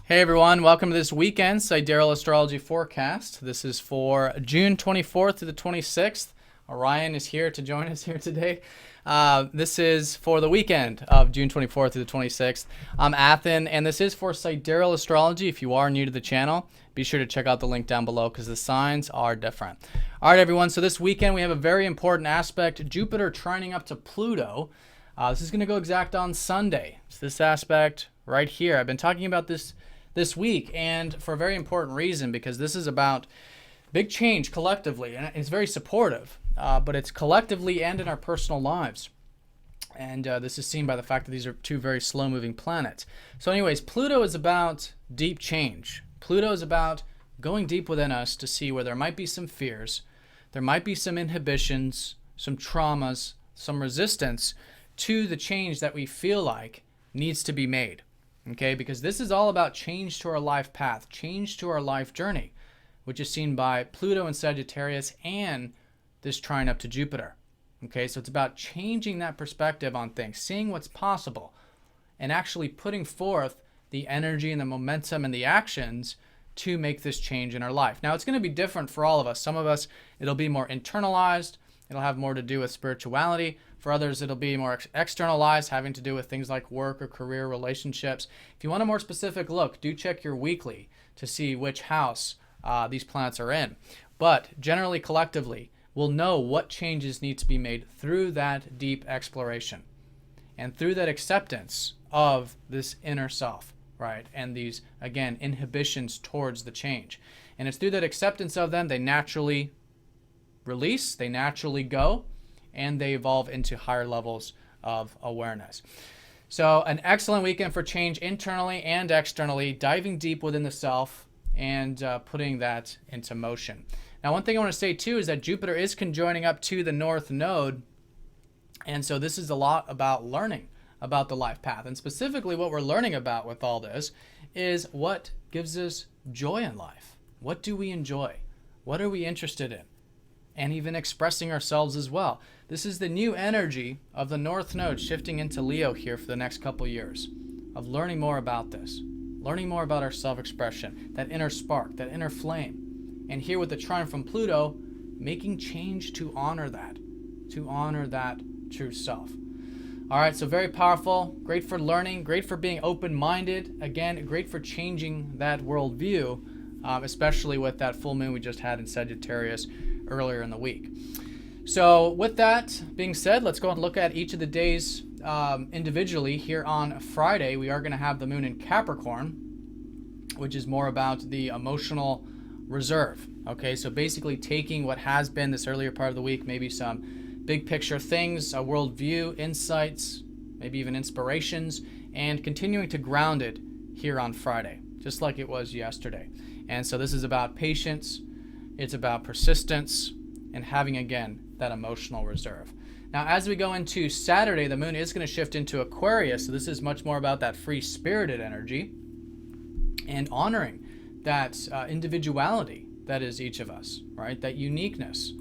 Hey everyone, welcome to this weekend Sidereal Astrology forecast. This is for June 24th to the 26th. Orion is here to join us here today. This is for the weekend of June 24th to the 26th. I'm Athen, and this is for Sidereal Astrology. If you are new to the channel, be sure to check out the link down below because the signs are different. All right, everyone, so this weekend we have a very important aspect, Jupiter trining up to Pluto. This is going to go exact on Sunday. It's this aspect right here. I've been talking about this week, and for a very important reason, because this is about big change collectively, and it's very supportive, but it's collectively and in our personal lives. And this is seen by the fact that these are two very slow-moving planets. So anyways, Pluto is about deep change. Pluto is about going deep within us to see where there might be some fears, there might be some inhibitions, some traumas, some resistance to the change that we feel like needs to be made. Okay, because this is all about change to our life path, change to our life journey, which is seen by Pluto and Sagittarius and this trine up to Jupiter. Okay, so it's about changing that perspective on things, seeing what's possible, and actually putting forth the energy and the momentum and the actions to make this change in our life. Now, it's going to be different for all of us. Some of us, it'll be more internalized. It'll have more to do with spirituality. For others, it'll be more externalized, having to do with things like work or career, relationships. If you want a more specific look, do check your weekly to see which house these planets are in. But generally, collectively, we'll know what changes need to be made through that deep exploration and through that acceptance of this inner self, right? And these, again, inhibitions towards the change. And it's through that acceptance of them, they naturally release, they naturally go, and they evolve into higher levels of awareness. So an excellent weekend for change internally and externally, diving deep within the self and putting that into motion. Now, one thing I want to say too is that Jupiter is conjoining up to the North Node, and so this is a lot about learning about the life path. And specifically what we're learning about with all this is what gives us joy in life. What do we enjoy? What are we interested in? And even expressing ourselves as well. This is the new energy of the North Node shifting into Leo here for the next couple years, of learning more about this, learning more about our self-expression, that inner spark, that inner flame. And here with the trine from Pluto, making change to honor that true self. All right, so very powerful, great for learning, great for being open-minded, again, great for changing that worldview, especially with that full moon we just had in Sagittarius earlier in the week. So with that being said, let's go and look at each of the days individually. Here on Friday, we are going to have the moon in Capricorn, which is more about the emotional reserve. Okay, so basically taking what has been this earlier part of the week, maybe some big picture things, a worldview, insights, maybe even inspirations, and continuing to ground it here on Friday, just like it was yesterday. And so this is about patience, it's about persistence, and having, again, that emotional reserve. Now, as we go into Saturday, the moon is going to shift into Aquarius, so this is much more about that free-spirited energy and honoring that individuality that is each of us, right? That uniqueness.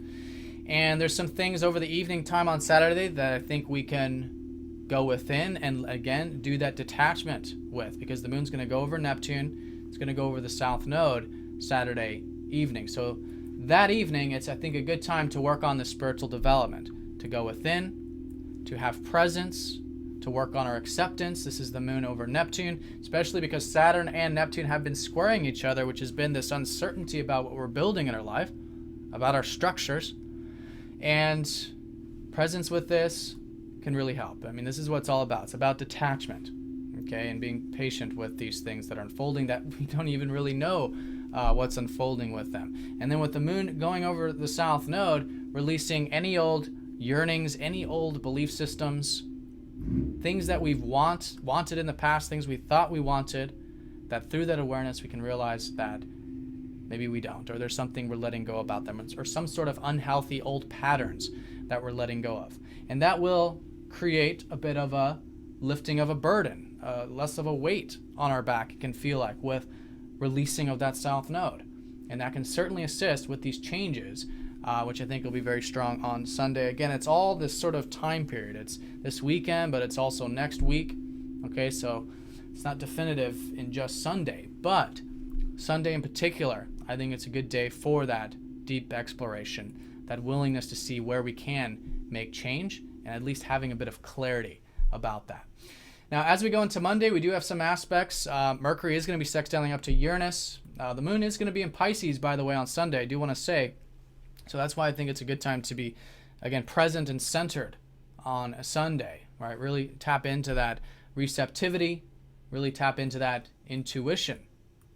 And there's some things over the evening time on Saturday that I think we can go within and, again, do that detachment with, because the moon's going to go over Neptune. It's going to go over the South Node Saturday evening. So that evening, it's, I think, a good time to work on the spiritual development, to go within, to have presence, to work on our acceptance. This is the moon over Neptune, especially because Saturn and Neptune have been squaring each other, which has been this uncertainty about what we're building in our life, about our structures. And presence with this can really help. I mean, this is what it's all about. It's about detachment, okay, and being patient with these things that are unfolding that we don't even really know what's unfolding with them. And then with the moon going over the South Node, releasing any old yearnings, any old belief systems, things that we've wanted in the past, things we thought we wanted, that through that awareness we can realize that maybe we don't, or there's something we're letting go about them, or some sort of unhealthy old patterns that we're letting go of. And that will create a bit of a lifting of a burden, less of a weight on our back, it can feel like, with releasing of that South Node. And that can certainly assist with these changes, which I think will be very strong on Sunday. Again, it's all this sort of time period. It's this weekend, but it's also next week. Okay, so It's not definitive in just Sunday, but Sunday in particular, I think it's a good day for that deep exploration, that willingness to see where we can make change, and at least having a bit of clarity about that. Now, as we go into Monday, we do have some aspects. Mercury is going to be sextiling up to Uranus. The moon is going to be in Pisces, by the way, on Sunday, I do want to say. So that's why I think it's a good time to be, again, present and centered on a Sunday, right? Really tap into that receptivity, really tap into that intuition,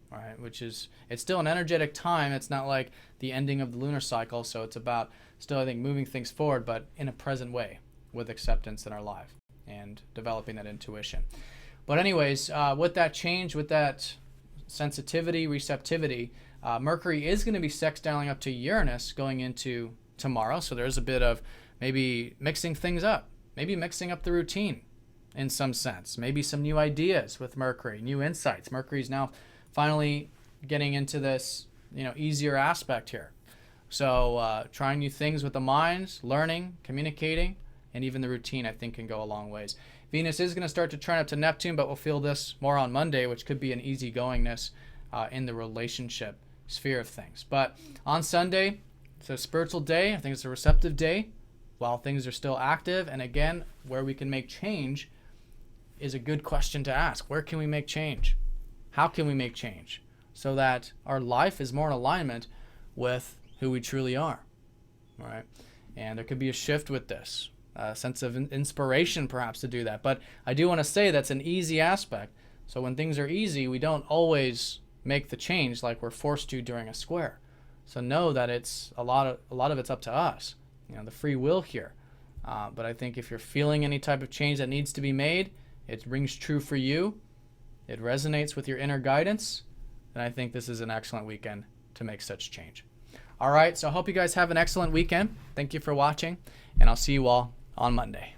right? Which is, it's still an energetic time. It's not like the ending of the lunar cycle. So it's about still, I think, moving things forward, but in a present way with acceptance in our life and developing that intuition. But anyways, with that change, with that sensitivity, receptivity, Mercury is going to be sextiling up to Uranus going into tomorrow. So there's a bit of maybe mixing things up, maybe mixing up the routine in some sense, maybe some new ideas with Mercury, new insights. Mercury's now finally getting into this, easier aspect here. So trying new things with the minds, learning, communicating, and even the routine, I think, can go a long ways. Venus is going to start to trine up to Neptune, but we'll feel this more on Monday, which could be an easygoingness in the relationship sphere of things. But on Sunday, it's a spiritual day. I think it's a receptive day while things are still active. And again, where we can make change is a good question to ask. Where can we make change? How can we make change so that our life is more in alignment with who we truly are, right? And there could be a shift with this, a sense of inspiration perhaps to do that. But I do want to say that's an easy aspect. So when things are easy, we don't always make the change like we're forced to during a square. So know that it's a lot of it's up to us, the free will here. But I think if you're feeling any type of change that needs to be made, it rings true for you, it resonates with your inner guidance, then I think this is an excellent weekend to make such change. All right, so I hope you guys have an excellent weekend. Thank you for watching, and I'll see you all on Monday.